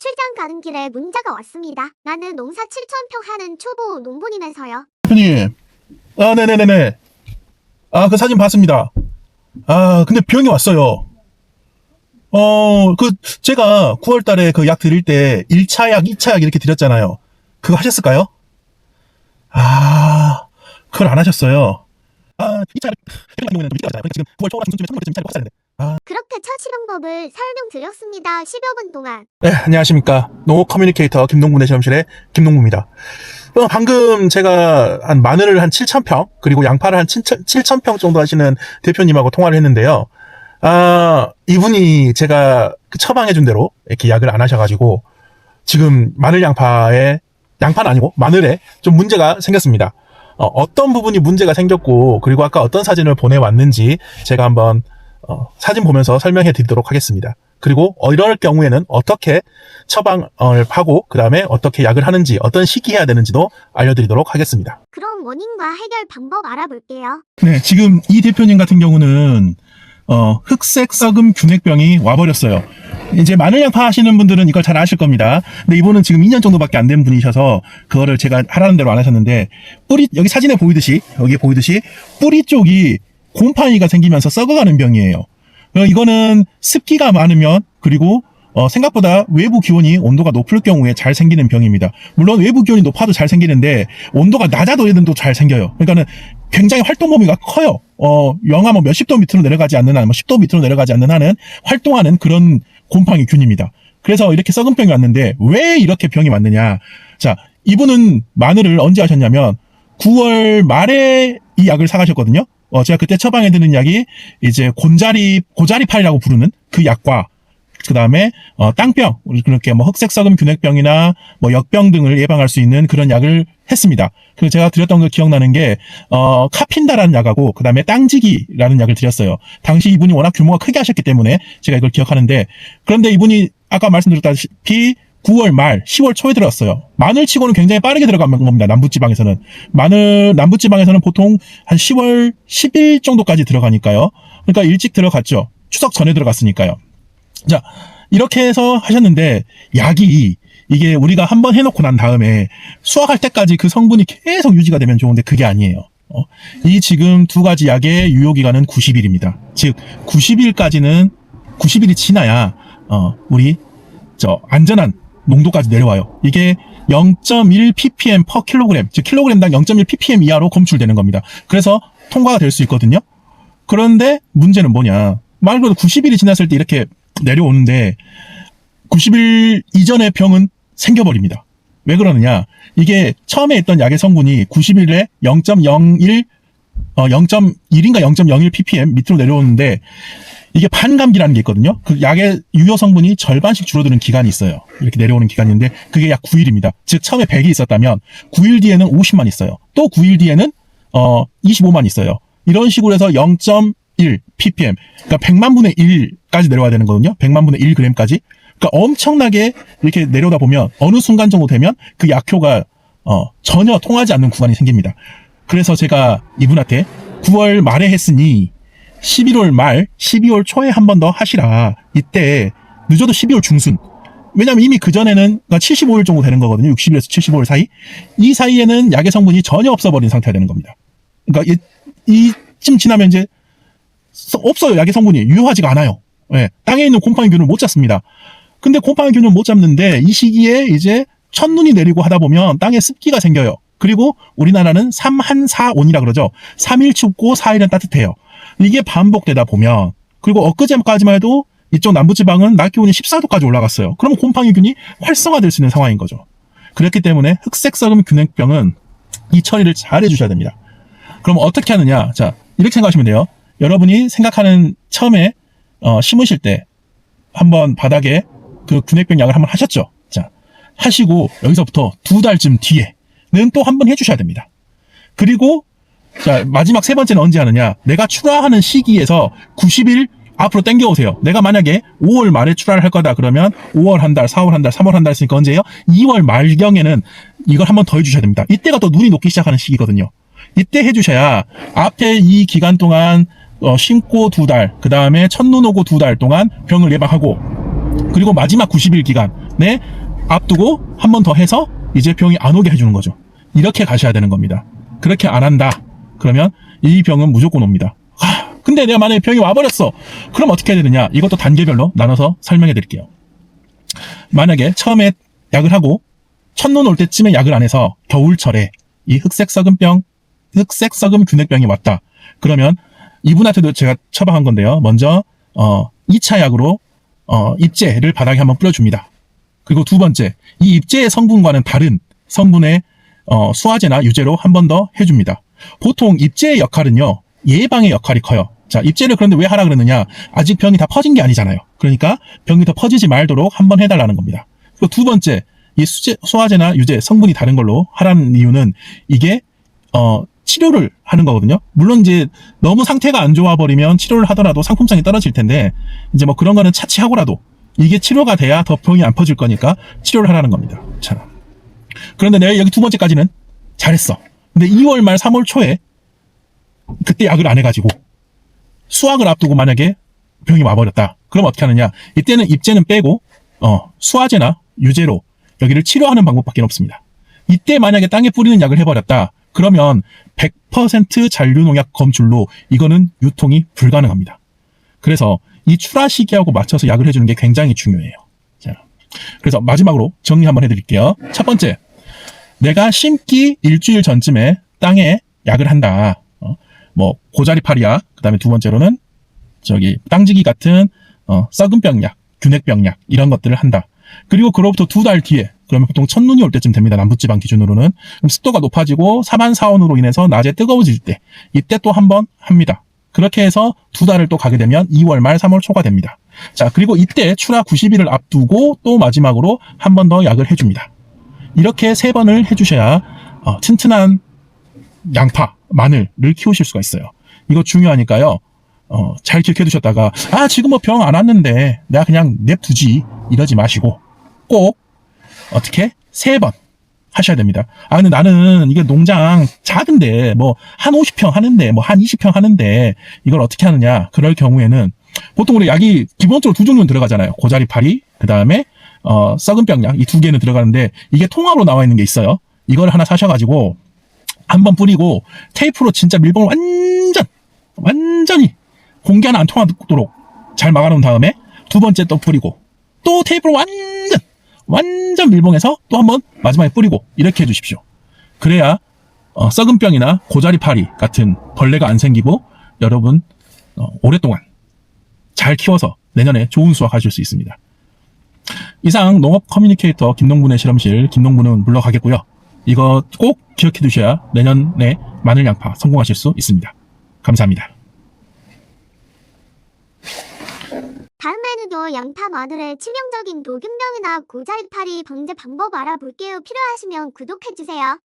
출장 가는 길에 문자가 왔습니다. 나는 농사 7,000평 하는 초보 농부님에서요. 대표님, 네네네네. 그 사진 봤습니다. 근데 병이 왔어요. 제가 9월 달에 그 약 드릴 때 1차 약, 2차 약 이렇게 드렸잖아요. 그거 하셨을까요? 그걸 안 하셨어요. 2차 약, 경우에는 좀 일찍 하잖아요. 그러니까 지금 9월 초랑 중순쯤에 3월쯤에 2차 약 했어야 되는데. 그렇게 처치 방법을 설명드렸습니다. 10여 분 동안. 네, 안녕하십니까. 농업 커뮤니케이터 김농문의 실험실의 김농무입니다. 방금 제가 마늘을 한 7,000평, 그리고 양파를 한 7,000평 정도 하시는 대표님하고 통화를 했는데요. 이분이 제가 처방해준 대로 이렇게 약을 안 하셔가지고, 지금 마늘 양파는 아니고, 마늘에 좀 문제가 생겼습니다. 어떤 부분이 문제가 생겼고, 그리고 아까 어떤 사진을 보내왔는지 제가 한번, 사진 보면서 설명해 드리도록 하겠습니다. 그리고 이럴 경우에는 어떻게 처방을 하고 그 다음에 어떻게 약을 하는지 어떤 시기 해야 되는지도 알려드리도록 하겠습니다. 그럼 원인과 해결 방법 알아볼게요. 네, 지금 이 대표님 같은 경우는 흑색 썩음 균핵병이 와버렸어요. 이제 마늘 양파 하시는 분들은 이걸 잘 아실 겁니다. 근데 이분은 지금 2년 정도밖에 안 된 분이셔서 그거를 제가 하라는 대로 안 하셨는데, 여기 사진에 보이듯이 뿌리 쪽이 곰팡이가 생기면서 썩어가는 병이에요. 이거는 습기가 많으면, 그리고 생각보다 외부 기온이 온도가 높을 경우에 잘 생기는 병입니다. 물론 외부 기온이 높아도 잘 생기는데 온도가 낮아도 얘는 또 잘 생겨요. 그러니까는 굉장히 활동 범위가 커요. 영하 몇십 도 밑으로 내려가지 않는 한, 10도 밑으로 내려가지 않는 한은 활동하는 그런 곰팡이균입니다. 그래서 이렇게 썩은 병이 왔는데 왜 이렇게 병이 왔느냐? 자, 이분은 마늘을 언제 하셨냐면 9월 말에 이 약을 사가셨거든요. 제가 그때 처방해드린 약이 이제 고자리팔이라고 부르는 그 약과, 그 다음에 땅병, 그렇게 흑색 썩음 균핵병이나 역병 등을 예방할 수 있는 그런 약을 했습니다. 그리고 제가 드렸던 거 기억나는 게 카핀다라는 약하고 그 다음에 땅지기라는 약을 드렸어요. 당시 이분이 워낙 규모가 크게 하셨기 때문에 제가 이걸 기억하는데, 그런데 이분이 아까 말씀드렸다시피 9월 말, 10월 초에 들어갔어요. 마늘치고는 굉장히 빠르게 들어간 겁니다. 남부지방에서는. 남부지방에서는 보통 한 10월 10일 정도까지 들어가니까요. 그러니까 일찍 들어갔죠. 추석 전에 들어갔으니까요. 자, 이렇게 해서 하셨는데, 약이, 이게 우리가 한번 해놓고 난 다음에 수확할 때까지 그 성분이 계속 유지가 되면 좋은데 그게 아니에요. 이 지금 두 가지 약의 유효기간은 90일입니다. 즉, 90일이 지나야, 안전한 농도까지 내려와요. 이게 0.1 ppm per 킬로그램, 즉 킬로그램당 0.1 ppm 이하로 검출되는 겁니다. 그래서 통과가 될 수 있거든요. 그런데 문제는 뭐냐? 말 그대로 90일이 지났을 때 이렇게 내려오는데 90일 이전의 병은 생겨버립니다. 왜 그러느냐? 이게 처음에 있던 약의 성분이 90일에 0.1인가 0.01 ppm 밑으로 내려오는데, 이게 반감기라는 게 있거든요. 그 약의 유효 성분이 절반씩 줄어드는 기간이 있어요. 이렇게 내려오는 기간이 있는데 그게 약 9일입니다. 즉 처음에 100이 있었다면 9일 뒤에는 50만 있어요. 또 9일 뒤에는 25만 있어요. 이런 식으로 해서 0.1 ppm, 그러니까 100만 분의 1까지 내려와야 되는 거거든요. 100만 분의 1g까지. 그러니까 엄청나게 이렇게 내려오다 보면 어느 순간 정도 되면 그 약효가 전혀 통하지 않는 구간이 생깁니다. 그래서 제가 이분한테 9월 말에 했으니 11월 말, 12월 초에 한 번 더 하시라. 이때 늦어도 12월 중순. 왜냐면 이미 그전에는 75일 정도 되는 거거든요. 60일에서 75일 사이. 이 사이에는 약의 성분이 전혀 없어버린 상태가 되는 겁니다. 그러니까 이쯤 지나면 이제 없어요. 약의 성분이 유효하지가 않아요. 예, 땅에 있는 곰팡이균을 못 잡습니다. 근데 곰팡이균을 못 잡는데 이 시기에 이제 첫눈이 내리고 하다 보면 땅에 습기가 생겨요. 그리고 우리나라는 3한사온이라 그러죠. 3일 춥고 4일은 따뜻해요. 이게 반복되다 보면, 그리고 엊그제까지만 해도 이쪽 남부지방은 낮 기온이 14도까지 올라갔어요. 그러면 곰팡이균이 활성화될 수 있는 상황인 거죠. 그렇기 때문에 흑색 썩음 균핵병은 이 처리를 잘 해주셔야 됩니다. 그럼 어떻게 하느냐? 자, 이렇게 생각하시면 돼요. 여러분이 생각하는 처음에 심으실 때 한번 바닥에 그 균핵병 약을 한번 하셨죠. 자, 하시고 여기서부터 2달쯤 뒤에는 또 한번 해주셔야 됩니다. 그리고 자, 마지막 세 번째는 언제 하느냐? 내가 출하하는 시기에서 90일 앞으로 당겨오세요. 내가 만약에 5월 말에 출하를 할 거다 그러면 5월 한 달, 4월 한 달, 3월 한 달 했으니까 언제예요? 2월 말경에는 이걸 한번 더 해주셔야 됩니다. 이때가 또 눈이 녹기 시작하는 시기거든요. 이때 해주셔야 앞에 이 기간 동안 심고 2달, 그 다음에 첫눈 오고 2달 동안 병을 예방하고, 그리고 마지막 90일 기간에 앞두고 한 번 더 해서 이제 병이 안 오게 해주는 거죠. 이렇게 가셔야 되는 겁니다. 그렇게 안 한다. 그러면 이 병은 무조건 옵니다. 근데 내가 만약에 병이 와버렸어. 그럼 어떻게 해야 되느냐? 이것도 단계별로 나눠서 설명해 드릴게요. 만약에 처음에 약을 하고 첫눈 올 때쯤에 약을 안 해서 겨울철에 이 흑색썩은 균핵병이 왔다. 그러면 이분한테도 제가 처방한 건데요. 먼저 2차 약으로 입제를 바닥에 한번 뿌려줍니다. 그리고 두 번째, 이 입제의 성분과는 다른 성분의 수화제나 유제로 한 번 더 해줍니다. 보통 입제의 역할은요, 예방의 역할이 커요. 자, 입제를 그런데 왜 하라 그러느냐? 아직 병이 다 퍼진 게 아니잖아요. 그러니까 병이 더 퍼지지 말도록 한 번 해달라는 겁니다. 그리고 두 번째, 이 수화제나 유제 성분이 다른 걸로 하라는 이유는 이게 치료를 하는 거거든요. 물론 이제 너무 상태가 안 좋아 버리면 치료를 하더라도 상품성이 떨어질 텐데 이제 뭐 그런 거는 차치하고라도 이게 치료가 돼야 더 병이 안 퍼질 거니까 치료를 하라는 겁니다. 자, 그런데 내가 여기 두 번째까지는 잘했어. 근데 2월 말 3월 초에 그때 약을 안 해가지고 수확을 앞두고 만약에 병이 와버렸다. 그럼 어떻게 하느냐? 이때는 입제는 빼고 수화제나 유제로 여기를 치료하는 방법밖에 없습니다. 이때 만약에 땅에 뿌리는 약을 해버렸다. 그러면 100% 잔류농약 검출로 이거는 유통이 불가능합니다. 그래서 이 출하 시기하고 맞춰서 약을 해주는 게 굉장히 중요해요. 자, 그래서 마지막으로 정리 한번 해드릴게요. 첫 번째, 내가 심기 일주일 전쯤에 땅에 약을 한다. 뭐 고자리파리야. 그다음에 두 번째로는 땅지기 같은 썩은 병약, 균핵병약 이런 것들을 한다. 그리고 그로부터 2달 뒤에, 그러면 보통 첫눈이 올 때쯤 됩니다. 남부지방 기준으로는. 그럼 습도가 높아지고 사반사온으로 인해서 낮에 뜨거워질 때, 이때 또 한 번 합니다. 그렇게 해서 2달을 또 가게 되면 2월 말 3월 초가 됩니다. 자, 그리고 이때 출하 90일을 앞두고 또 마지막으로 한 번 더 약을 해줍니다. 이렇게 3번을 해주셔야 튼튼한 양파, 마늘을 키우실 수가 있어요. 이거 중요하니까요. 잘 기억해 두셨다가 지금 뭐 병 안 왔는데 내가 그냥 냅두지 이러지 마시고 꼭 어떻게 3번 하셔야 됩니다. 근데 나는 이게 농장 작은데 뭐 한 50평 하는데 뭐 한 20평 하는데 이걸 어떻게 하느냐? 그럴 경우에는 보통 우리 약이 기본적으로 2종류는 들어가잖아요. 고자리파리, 그 다음에 썩은 병약 이 2개는 들어가는데 이게 통합으로 나와 있는 게 있어요. 이걸 하나 사셔가지고 한번 뿌리고 테이프로 진짜 밀봉을 완전히 공기 하나 안 통하도록 잘 막아놓은 다음에 두 번째 또 뿌리고 또 테이프로 완전 밀봉해서 또 한번 마지막에 뿌리고 이렇게 해주십시오. 그래야 썩은 병이나 고자리파리 같은 벌레가 안 생기고 여러분 오랫동안 잘 키워서 내년에 좋은 수확하실 수 있습니다. 이상 농업 커뮤니케이터 김농분의 실험실 김농분은 물러가겠고요. 이거 꼭 기억해 두셔야 내년에 마늘 양파 성공하실 수 있습니다. 감사합니다. 다음에는요, 양파 마늘의 치명적인 녹균병이나 고자리파리 방제 방법 알아볼게요. 필요하시면 구독해주세요.